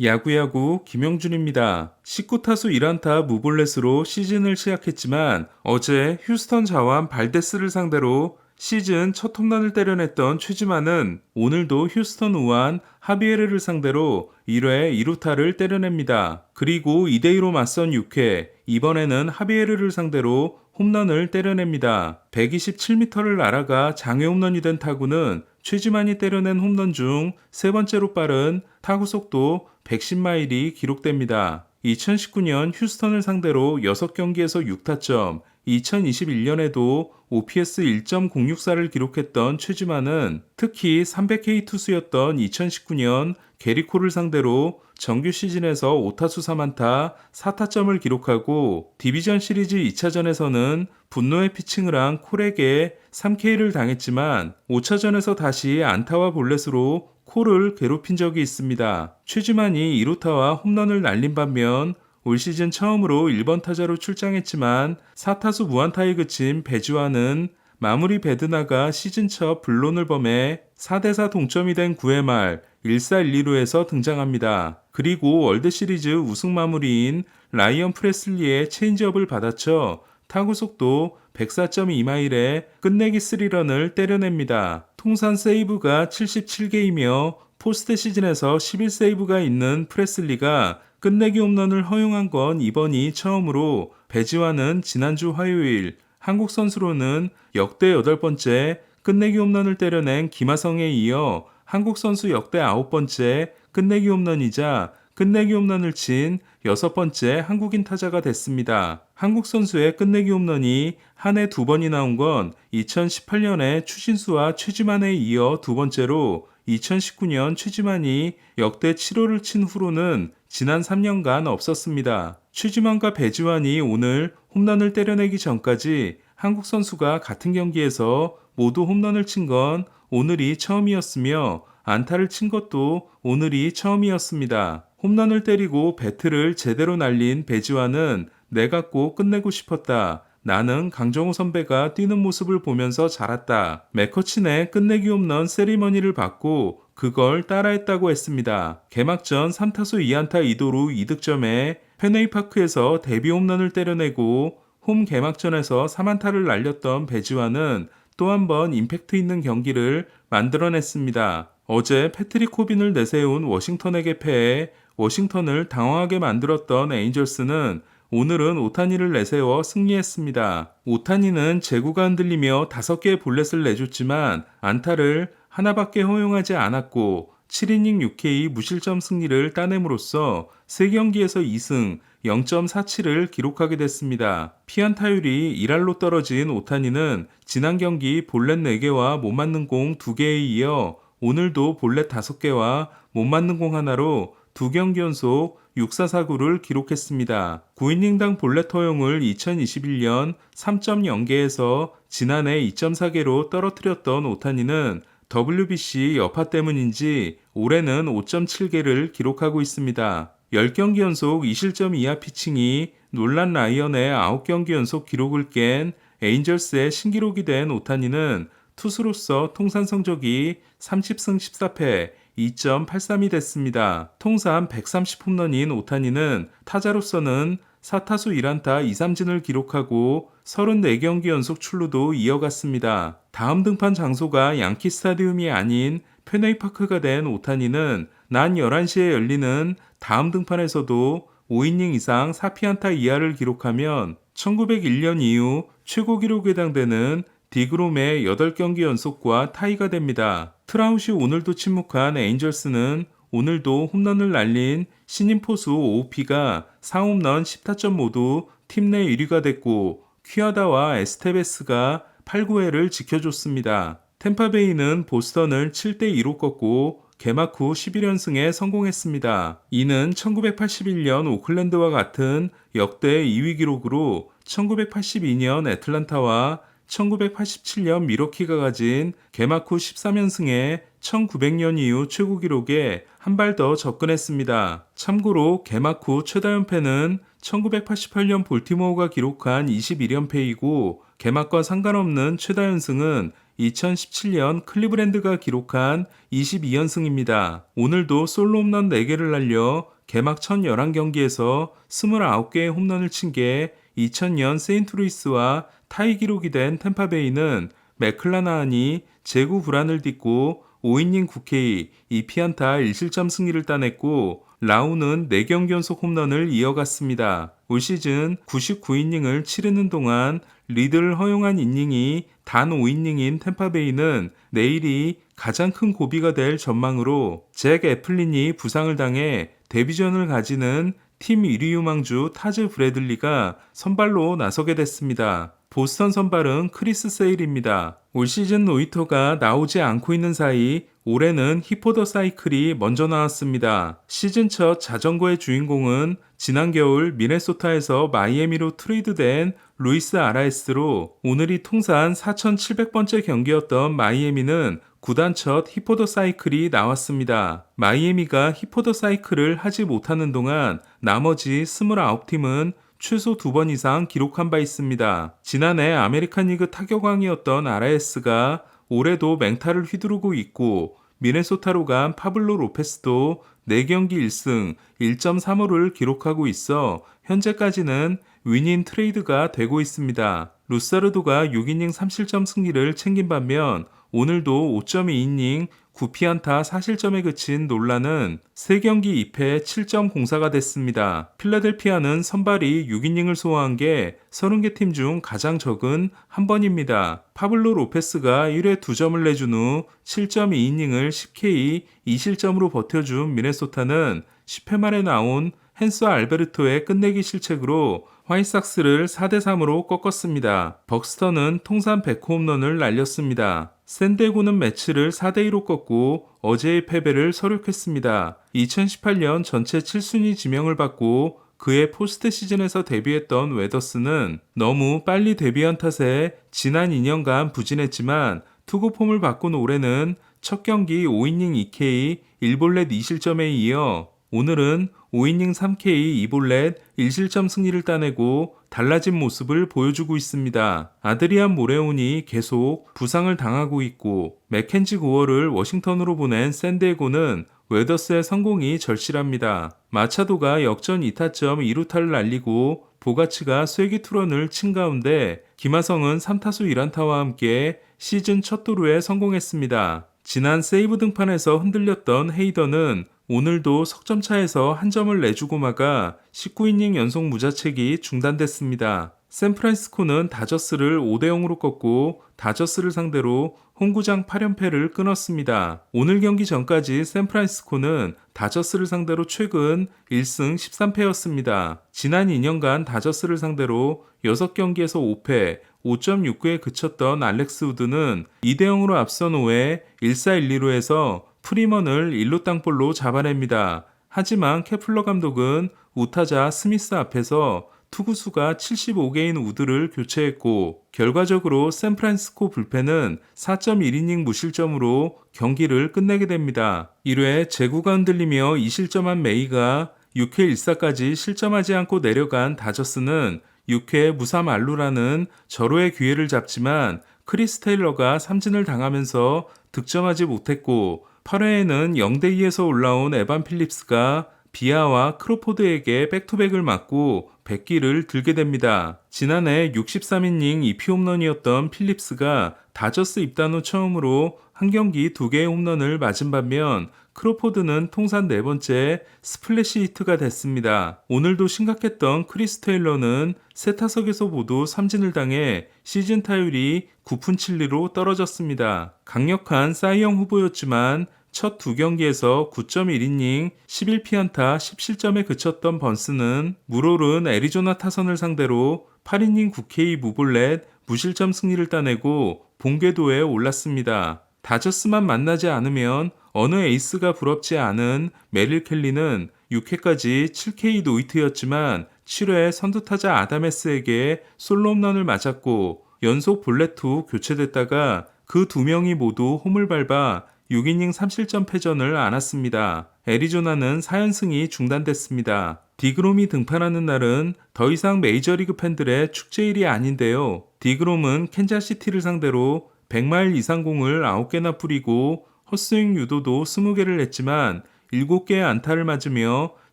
야구야구 김영준입니다. 19타수 1안타 무볼넷으로 시즌을 시작했지만 어제 휴스턴 자완 발데스를 상대로 시즌 첫 홈런을 때려냈던 최지만은 오늘도 휴스턴 우완 하비에르를 상대로 1회 2루타를 때려냅니다. 그리고 2대2로 맞선 6회 이번에는 하비에르를 상대로 홈런을 때려냅니다. 127m를 날아가 장외 홈런이 된 타구는 최지만이 때려낸 홈런 중 세 번째로 빠른 타구 속도 110마일이 기록됩니다. 2019년 휴스턴을 상대로 6경기에서 6타점, 2021년에도 OPS 1.064를 기록했던 최지만은 특히 300K 투수였던 2019년 게리코를 상대로 정규 시즌에서 5타수 3안타 4타점을 기록하고 디비전 시리즈 2차전에서는 분노의 피칭을 한 콜에게 3K를 당했지만 5차전에서 다시 안타와 볼넷으로 콜을 괴롭힌 적이 있습니다. 최지만이 2루타와 홈런을 날린 반면 올 시즌 처음으로 1번 타자로 출장했지만 4타수 무안타에 그친 배주환은 마무리 베드나가 시즌 첫 블론을 범해 4대4 동점이 된 9회 말 1사 1리루에서 등장합니다. 그리고 월드시리즈 우승 마무리인 라이언 프레슬리의 체인지업을 받아쳐 타구 속도 104.2마일에 끝내기 3런을 때려냅니다. 통산 세이브가 77개이며 포스트 시즌에서 11세이브가 있는 프레슬리가 끝내기 홈런을 허용한 건 이번이 처음으로 배지환은 지난주 화요일 한국 선수로는 역대 8번째 끝내기 홈런을 때려낸 김하성에 이어 한국 선수 역대 9번째 끝내기 홈런이자 끝내기 홈런을 친 6번째 한국인 타자가 됐습니다. 한국 선수의 끝내기 홈런이 한 해 2번이 나온 건 2018년에 추신수와 최지만에 이어 두 번째로 2019년 최지만이 역대 7호를 친 후로는 지난 3년간 없었습니다. 최지만과 배지환이 오늘 홈런을 때려내기 전까지 한국 선수가 같은 경기에서 모두 홈런을 친 건 오늘이 처음이었으며 안타를 친 것도 오늘이 처음이었습니다. 홈런을 때리고 배트를 제대로 날린 배지환은 내가 꼭 끝내고 싶었다. 나는 강정호 선배가 뛰는 모습을 보면서 자랐다. 맥커친의 끝내기 홈런 세리머니를 받고 그걸 따라했다고 했습니다. 개막전 3타수 2안타 2도루 2득점에 페네이파크에서 데뷔 홈런을 때려내고 홈 개막전에서 3안타를 날렸던 배지환은 또 한 번 임팩트 있는 경기를 만들어냈습니다. 어제 패트릭 코빈을 내세운 워싱턴에게 패해 워싱턴을 당황하게 만들었던 에인절스는 오늘은 오타니를 내세워 승리했습니다. 오타니는 제구가 흔들리며 5개의 볼넷을 내줬지만 안타를 하나밖에 허용하지 않았고 7이닝 6K 무실점 승리를 따냄으로써 3경기에서 2승 0.47을 기록하게 됐습니다. 피안타율이 1할로 떨어진 오타니는 지난 경기 볼넷 4개와 못 맞는 공 2개에 이어 오늘도 볼넷 5개와 못 맞는 공 하나로 2경기 연속 6사4구를 기록했습니다. 9이닝당 볼넷 허용을 2021년 3.0개에서 지난해 2.4개로 떨어뜨렸던 오타니는 WBC 여파 때문인지 올해는 5.7개를 기록하고 있습니다. 10경기 연속 2실점 이하 피칭이 놀란 라이언의 9경기 연속 기록을 깬 에인절스의 신기록이 된 오타니는 투수로서 통산 성적이 30승 14패 2.83이 됐습니다. 통산 130홈런인 오타니는 타자로서는 4타수 1안타 2삼진을 기록하고 34경기 연속 출루도 이어갔습니다. 다음 등판 장소가 양키 스타디움이 아닌 페네이파크가 된 오타니는 낮 11시에 열리는 다음 등판에서도 5이닝 이상 4피안타 이하를 기록하면 1901년 이후 최고 기록에 해당되는 디그롬의 8경기 연속과 타이가 됩니다. 트라웃이 오늘도 침묵한 에인절스는 오늘도 홈런을 날린 신인 포수 OOP가 4홈런 10타점 모두 팀 내 1위가 됐고 퀴아다와 에스테베스가 8, 9회를 지켜줬습니다. 템파베이는 보스턴을 7대2로 꺾고 개막 후 11연승에 성공했습니다. 이는 1981년 오클랜드와 같은 역대 2위 기록으로 1982년 애틀란타와 1987년 미러키가 가진 개막 후 13연승에 1900년 이후 최고 기록에 한 발 더 접근했습니다. 참고로 개막 후 최다 연패는 1988년 볼티모어가 기록한 21연패이고 개막과 상관없는 최다 연승은 2017년 클리브랜드가 기록한 22연승입니다. 오늘도 솔로 홈런 4개를 날려 개막 1011경기에서 29개의 홈런을 친 게 2000년 세인트루이스와 타이 기록이 된 템파베이는 맥클라나한이 제구 불안을 딛고 5이닝 9K, 2피안타 1실점 승리를 따냈고 라우는 4경기 연속 홈런을 이어갔습니다. 올 시즌 99이닝을 치르는 동안 리드를 허용한 이닝이 단 5이닝인 템파베이는 내일이 가장 큰 고비가 될 전망으로 잭 애플린이 부상을 당해 데뷔전을 가지는 팀 1위 유망주 타즈 브래들리가 선발로 나서게 됐습니다. 보스턴 선발은 크리스 세일입니다. 올 시즌 노히터가 나오지 않고 있는 사이 올해는 히포더 사이클이 먼저 나왔습니다. 시즌 첫 자전거의 주인공은 지난 겨울 미네소타에서 마이애미로 트레이드된 루이스 아라에스로 오늘이 통산 4,700번째 경기였던 마이애미는 구단 첫 히포더 사이클이 나왔습니다. 마이애미가 히포더 사이클을 하지 못하는 동안 나머지 29팀은 최소 2번 이상 기록한 바 있습니다. 지난해 아메리칸 리그 타격왕이었던 아라에스가 올해도 맹타를 휘두르고 있고 미네소타로 간 파블로 로페스도 4경기 1승 1.35를 기록하고 있어 현재까지는 윈인 트레이드가 되고 있습니다. 루사르도가 6이닝 3실점 승리를 챙긴 반면 오늘도 5.2이닝 9피안타 4실점에 그친 놀라는 3경기 2패 7.04가 됐습니다. 필라델피아는 선발이 6이닝을 소화한 게 30개 팀 중 가장 적은 한 번입니다. 파블로 로페스가 1회 2점을 내준 후 7.2이닝을 10K 2실점으로 버텨준 미네소타는 10회 말에 나온 헨서 알베르토의 끝내기 실책으로 화이삭스를 4대3으로 꺾었습니다. 벅스턴은 통산 100홈런을 날렸습니다. 샌디에고는 매치를 4대2로 꺾고 어제의 패배를 서력했습니다. 2018년 전체 7순위 지명을 받고 그의 포스트 시즌에서 데뷔했던 웨더스는 너무 빨리 데뷔한 탓에 지난 2년간 부진했지만 투구 폼을 바꾼 올해는 첫 경기 5이닝 2K 1볼넷 2실점에 이어 오늘은 5이닝 3K 2볼넷 1실점 승리를 따내고 달라진 모습을 보여주고 있습니다. 아드리안 모레온이 계속 부상을 당하고 있고 맥켄지 고어를 워싱턴으로 보낸 샌디에고는 웨더스의 성공이 절실합니다. 마차도가 역전 2타점 2루타를 날리고 보가츠가 쐐기 투런을 친 가운데 김하성은 3타수 1안타와 함께 시즌 첫 도루에 성공했습니다. 지난 세이브 등판에서 흔들렸던 헤이더는 오늘도 석점차에서 한 점을 내주고 막아 19이닝 연속 무자책이 중단됐습니다. 샌프란시스코는 다저스를 5대0으로 꺾고 다저스를 상대로 홈구장 8연패를 끊었습니다. 오늘 경기 전까지 샌프란시스코는 다저스를 상대로 최근 1승 13패였습니다. 지난 2년간 다저스를 상대로 6경기에서 5패, 5.69에 그쳤던 알렉스 우드는 2대0으로 앞선 5회 1-4-1-2루에서 프리먼을 1루 땅볼로 잡아냅니다. 하지만 케플러 감독은 우타자 스미스 앞에서 투구수가 75개인 우드를 교체했고 결과적으로 샌프란시스코 불펜은 4.1이닝 무실점으로 경기를 끝내게 됩니다. 1회 제구가 흔들리며 2실점한 메이가 6회 1사까지 실점하지 않고 내려간 다저스는 6회 무사 만루라는 절호의 기회를 잡지만 크리스 테일러가 삼진을 당하면서 득점하지 못했고 8회에는 0대2에서 올라온 에반 필립스가 비아와 크로포드에게 백투백을 맞고 100기를 들게 됩니다. 지난해 63이닝 2피 홈런이었던 필립스가 다저스 입단 후 처음으로 한 경기 2개의 홈런을 맞은 반면 크로포드는 통산 4번째 스플래시 히트가 됐습니다. 오늘도 심각했던 크리스 테일러는 세 타석에서 모두 삼진을 당해 시즌 타율이 9푼 7리로 떨어졌습니다. 강력한 사이영 후보였지만 첫 2경기에서 9.1이닝 11피안타 10실점에 그쳤던 번스는 물오른 애리조나 타선을 상대로 8이닝 9K 무볼넷 무실점 승리를 따내고 본궤도에 올랐습니다. 다저스만 만나지 않으면 어느 에이스가 부럽지 않은 메릴 켈리는 6회까지 7K 노히트였지만 7회 선두타자 아다메스에게 솔로 홈런을 맞았고 연속 볼넷 후 교체됐다가 그 2명이 모두 홈을 밟아 6이닝 3실점 패전을 안았습니다. 애리조나는 4연승이 중단됐습니다. 디그롬이 등판하는 날은 더 이상 메이저리그 팬들의 축제일이 아닌데요. 디그롬은 캔자스시티를 상대로 100마일 이상 공을 9개나 뿌리고 헛스윙 유도도 20개를 냈지만 7개의 안타를 맞으며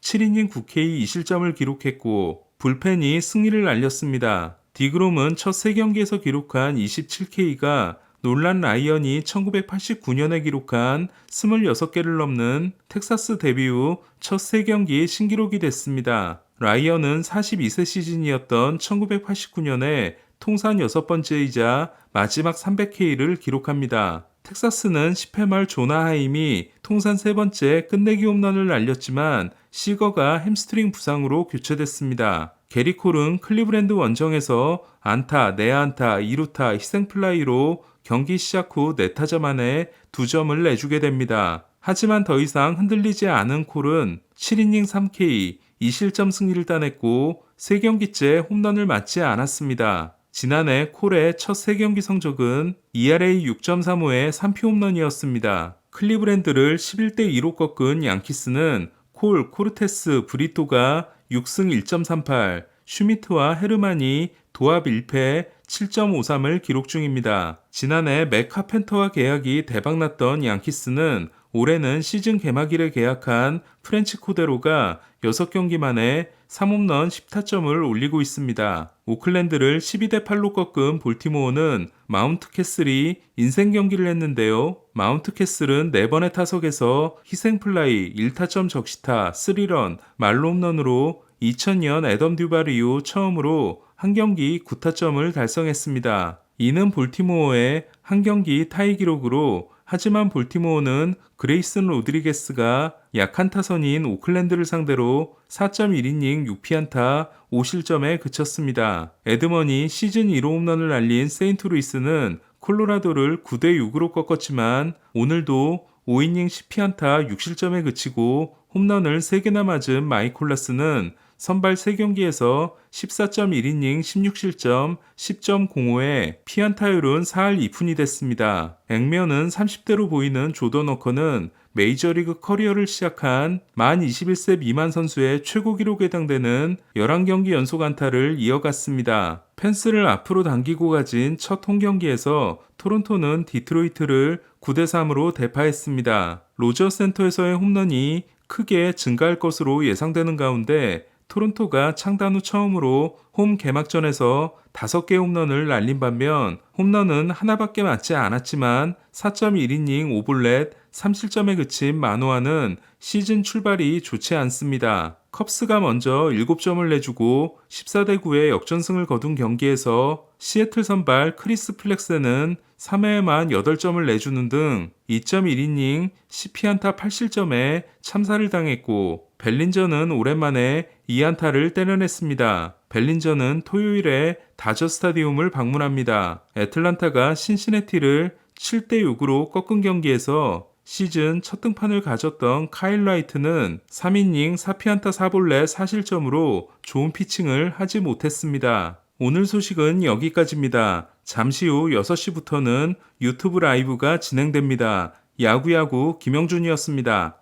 7이닝 9K 2실점을 기록했고 불펜이 승리를 알렸습니다. 디그롬은 첫 3경기에서 기록한 27K가 놀란 라이언이 1989년에 기록한 26개를 넘는 텍사스 데뷔 후 첫 3경기 신기록이 됐습니다. 라이언은 42세 시즌이었던 1989년에 통산 6번째이자 마지막 300K를 기록합니다. 텍사스는 10회 말 조나 하임이 통산 3번째 끝내기 홈런을 날렸지만 시거가 햄스트링 부상으로 교체됐습니다. 게리 콜은 클리브랜드 원정에서 안타, 내안타, 2루타, 희생플라이로 경기 시작 후 4타자 만에 2점을 내주게 됩니다. 하지만 더 이상 흔들리지 않은 콜은 7이닝 3K, 2실점 승리를 따냈고 3경기째 홈런을 맞지 않았습니다. 지난해 콜의 첫 3경기 성적은 ERA 6.35의 3피 홈런이었습니다. 클리브랜드를 11대2로 꺾은 양키스는 콜, 코르테스, 브리토가 6승 1.38, 슈미트와 헤르만이 도합 1패 7.53을 기록 중입니다. 지난해 맥 카펜터와 계약이 대박났던 양키스는 올해는 시즌 개막일에 계약한 프렌치 코데로가 6경기 만에 3홈런 10타점을 올리고 있습니다. 오클랜드를 12대8로 꺾은 볼티모어는 마운트 캐슬이 인생 경기를 했는데요. 마운트 캐슬은 4번의 타석에서 희생플라이, 1타점 적시타, 3런, 말로 홈런으로 2000년 애덤 듀발 이후 처음으로 한 경기 9타점을 달성했습니다. 이는 볼티모어의 한 경기 타이 기록으로 하지만 볼티모어는 그레이슨 로드리게스가 약한 타선인 오클랜드를 상대로 4.1이닝 6피안타 5실점에 그쳤습니다. 에드먼이 시즌 1호 홈런을 날린 세인트루이스는 콜로라도를 9대6으로 꺾었지만 오늘도 5이닝 10피안타 6실점에 그치고 홈런을 3개나 맞은 마이콜라스는 선발 3경기에서 14.1이닝 16실점 10.05에 피안타율은 4할 2푼이 됐습니다. 액면은 30대로 보이는 조던 워커는 메이저리그 커리어를 시작한 만 21세 미만 선수의 최고 기록에 해당되는 11경기 연속 안타를 이어갔습니다. 펜스를 앞으로 당기고 가진 첫 홈경기에서 토론토는 디트로이트를 9대3으로 대파했습니다. 로저 센터에서의 홈런이 크게 증가할 것으로 예상되는 가운데 토론토가 창단 후 처음으로 홈 개막전에서 5개 홈런을 날린 반면 홈런은 하나밖에 맞지 않았지만 4.1이닝 5볼넷 3실점에 그친 마노아는 시즌 출발이 좋지 않습니다. 컵스가 먼저 7점을 내주고 14대9의 역전승을 거둔 경기에서 시애틀 선발 크리스 플렉스는 3회에만 8점을 내주는 등 2.1이닝 10피안타 8실점에 참사를 당했고 벨린저는 오랜만에 2안타를 때려냈습니다. 벨린저는 토요일에 다저 스타디움을 방문합니다. 애틀란타가 신시내티를 7대6으로 꺾은 경기에서 시즌 첫 등판을 가졌던 카일 라이트는 3이닝 4피안타 4볼넷 4실점으로 좋은 피칭을 하지 못했습니다. 오늘 소식은 여기까지입니다. 잠시 후 6시부터는 유튜브 라이브가 진행됩니다. 야구야구 김영준이었습니다.